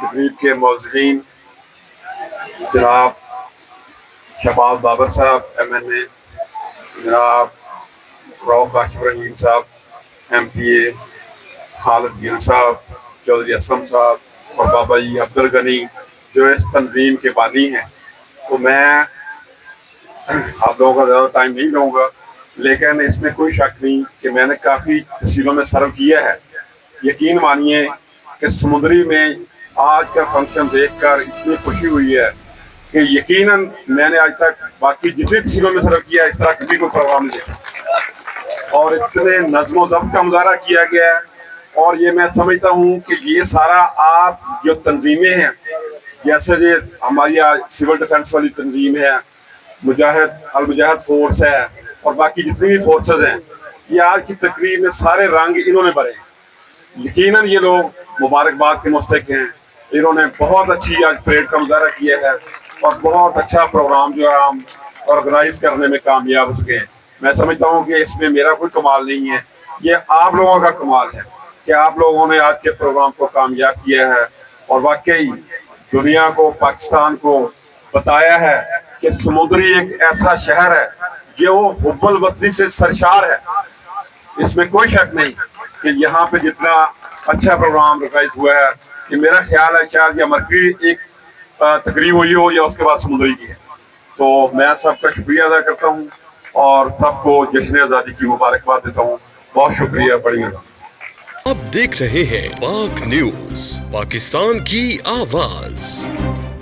तकरीब के मुअज़्ज़िज़ीन जनाब शहबाज बाबर साहब MNA, जनाब रऊफ़ काशिफ रहीम साहब MPA, खालिद गिल साहब, चौधरी असलम साहब और बाबा जी अब्दुल गनी जो इस तंजीम के बानी हैं। तो मैं आप लोगों का ज़्यादा टाइम नहीं लूँगा, लेकिन इसमें कोई शक नहीं कि मैंने काफ़ी तहसीलों में सर्व किया है। यकीन मानिए कि समुंदरी में आज का फंक्शन देखकर इतनी खुशी हुई है कि यकीनन मैंने आज तक बाकी जितनी तहसीलों में सर्व किया है इस तरह कभी कोई प्रोग्राम नहीं देखा, और इतने नज़्म ज़ब्त का मुज़ाहरा किया गया है। और ये मैं समझता हूँ कि ये सारा आप जो तंजीमें हैं, जैसे ये हमारी आज सिविल डिफेंस वाली तंजीम है, अल मुजाहिद फोर्स है और बाकी जितनी भी फोर्सेज हैं, ये आज की तकरीब में सारे रंग इन्होंने भरे हैं। यकीनन ये लोग मुबारकबाद के मुस्तहिक हैं। इन्होंने बहुत अच्छी आज परेड का मुज़ाहरा किया है और बहुत अच्छा प्रोग्राम जो है हम ऑर्गेनाइज करने में कामयाब हो चुके हैं। मैं समझता हूँ कि इसमें मेरा कोई कमाल नहीं है, ये आप लोगों का कमाल है कि आप लोगों ने आज के प्रोग्राम को कामयाब किया है और वाकई दुनिया को, पाकिस्तान को बताया है कि समुद्री एक ऐसा शहर है जो हुब्बुल वतनी से सरशार है। इसमें कोई शक नहीं कि यहाँ पे जितना अच्छा प्रोग्राम ऑर्गेनाइज हुआ है, कि मेरा ख्याल है शायद ये मरकजी एक तकरीब हुई हो या उसके बाद समुद्री की है। तो मैं सबका शुक्रिया अदा करता हूँ और सबको जश्न आज़ादी की मुबारकबाद देता हूँ। बहुत शुक्रिया, बड़ी मेहरबानी। आप देख रहे हैं पाक न्यूज, पाकिस्तान की आवाज।